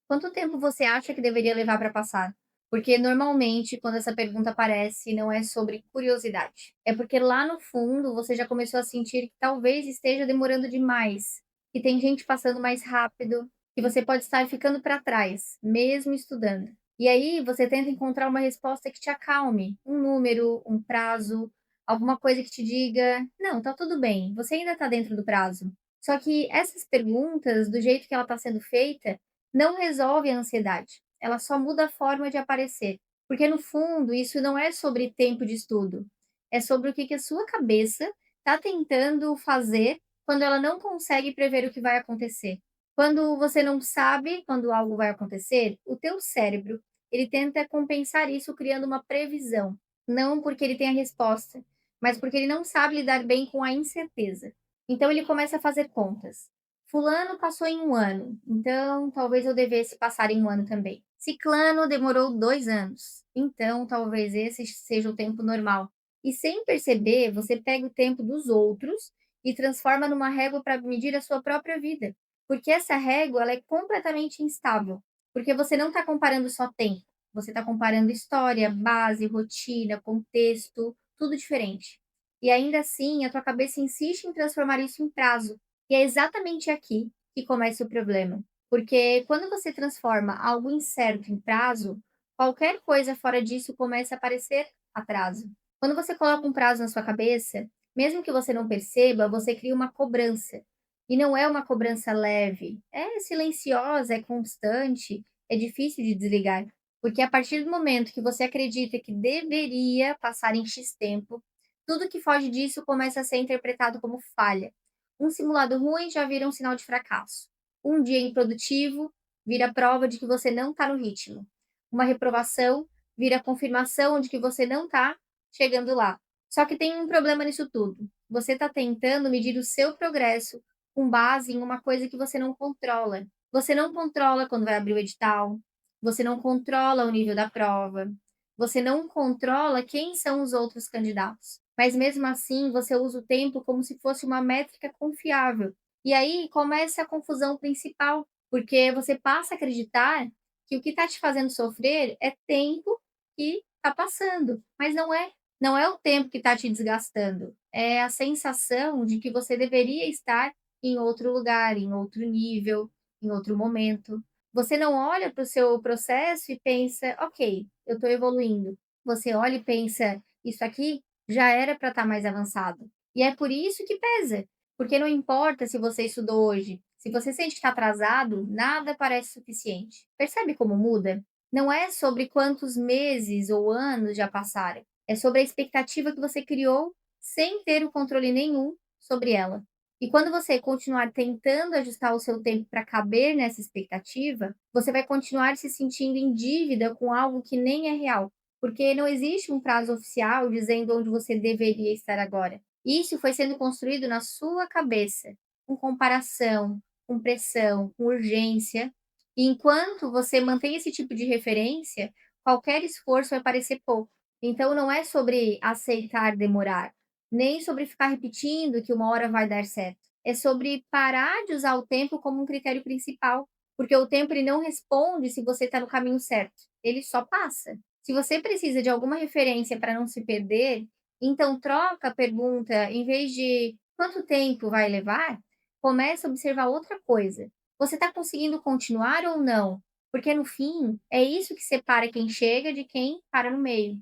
Quanto tempo você acha que deveria levar para passar? Porque normalmente, quando essa pergunta aparece, não é sobre curiosidade. É porque lá no fundo você já começou a sentir que talvez esteja demorando demais, que tem gente passando mais rápido, que você pode estar ficando para trás, mesmo estudando. E aí você tenta encontrar uma resposta que te acalme, um número, um prazo, alguma coisa que te diga: não, tá tudo bem, você ainda está dentro do prazo. Só que essas perguntas, do jeito que ela está sendo feita, não resolve a ansiedade, ela só muda a forma de aparecer. Porque no fundo, isso não é sobre tempo de estudo, é sobre o que a sua cabeça está tentando fazer quando ela não consegue prever o que vai acontecer. Quando você não sabe quando algo vai acontecer, o teu cérebro, ele tenta compensar isso criando uma previsão, não porque ele tem a resposta, mas porque ele não sabe lidar bem com a incerteza. Então ele começa a fazer contas. Fulano passou em um ano, então talvez eu devesse passar em um ano também. Ciclano demorou 2 anos, então talvez esse seja o tempo normal. E sem perceber, você pega o tempo dos outros e transforma numa régua para medir a sua própria vida. Porque essa régua ela é completamente instável, porque você não está comparando só tempo, você está comparando história, base, rotina, contexto, tudo diferente. E ainda assim, a tua cabeça insiste em transformar isso em prazo, e é exatamente aqui que começa o problema, porque quando você transforma algo incerto em prazo, qualquer coisa fora disso começa a parecer atraso. Quando você coloca um prazo na sua cabeça, mesmo que você não perceba, você cria uma cobrança. E não é uma cobrança leve, é silenciosa, é constante, é difícil de desligar. Porque a partir do momento que você acredita que deveria passar em X tempo, tudo que foge disso começa a ser interpretado como falha. Um simulado ruim já vira um sinal de fracasso. Um dia improdutivo vira prova de que você não está no ritmo. Uma reprovação vira confirmação de que você não está chegando lá. Só que tem um problema nisso tudo. Você está tentando medir o seu progresso com base em uma coisa que você não controla. Você não controla quando vai abrir o edital, você não controla o nível da prova, você não controla quem são os outros candidatos. Mas mesmo assim, você usa o tempo como se fosse uma métrica confiável. E aí começa a confusão principal, porque você passa a acreditar que o que está te fazendo sofrer é tempo que está passando, mas não é. Não é o tempo que está te desgastando, é a sensação de que você deveria estar em outro lugar, em outro nível, em outro momento. Você não olha para o seu processo e pensa: "Ok, eu estou evoluindo". Você olha e pensa: "Isso aqui já era para estar mais avançado". E é por isso que pesa, porque não importa se você estudou hoje, se você sente que está atrasado, nada parece suficiente. Percebe como muda? Não é sobre quantos meses ou anos já passaram, é sobre a expectativa que você criou sem ter o controle nenhum sobre ela. E quando você continuar tentando ajustar o seu tempo para caber nessa expectativa, você vai continuar se sentindo em dívida com algo que nem é real, porque não existe um prazo oficial dizendo onde você deveria estar agora. Isso foi sendo construído na sua cabeça, com comparação, com pressão, com urgência. E enquanto você mantém esse tipo de referência, qualquer esforço vai parecer pouco. Então não é sobre aceitar demorar, nem sobre ficar repetindo que uma hora vai dar certo. É sobre parar de usar o tempo como um critério principal, porque o tempo ele não responde se você está no caminho certo, ele só passa. Se você precisa de alguma referência para não se perder, então troca a pergunta, em vez de quanto tempo vai levar, começa a observar outra coisa. Você está conseguindo continuar ou não? Porque no fim, é isso que separa quem chega de quem para no meio.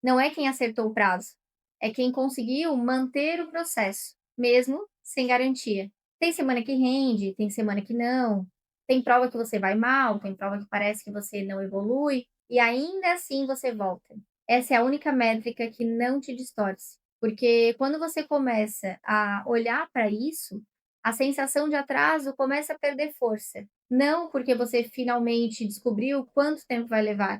Não é quem acertou o prazo, é quem conseguiu manter o processo, mesmo sem garantia. Tem semana que rende, tem semana que não, tem prova que você vai mal, tem prova que parece que você não evolui, e ainda assim você volta. Essa é a única métrica que não te distorce, porque quando você começa a olhar para isso, a sensação de atraso começa a perder força. Não porque você finalmente descobriu quanto tempo vai levar,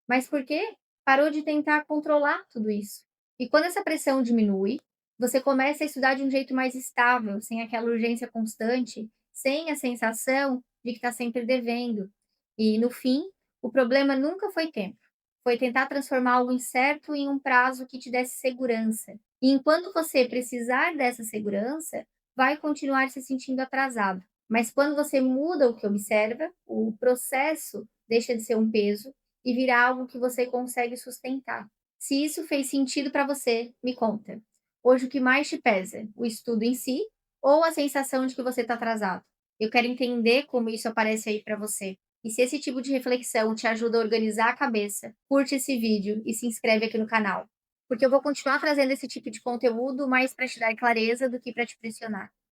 mas porque parou de tentar controlar tudo isso. E quando essa pressão diminui, você começa a estudar de um jeito mais estável, sem aquela urgência constante, sem a sensação de que está sempre devendo. E no fim, o problema nunca foi tempo. Foi tentar transformar algo incerto em um prazo que te desse segurança. E enquanto você precisar dessa segurança, vai continuar se sentindo atrasado. Mas quando você muda o que observa, o processo deixa de ser um peso e vira algo que você consegue sustentar. Se isso fez sentido para você, me conta. Hoje o que mais te pesa? O estudo em si ou a sensação de que você está atrasado? Eu quero entender como isso aparece aí para você. E se esse tipo de reflexão te ajuda a organizar a cabeça, curte esse vídeo e se inscreve aqui no canal. Porque eu vou continuar trazendo esse tipo de conteúdo mais para te dar clareza do que para te pressionar.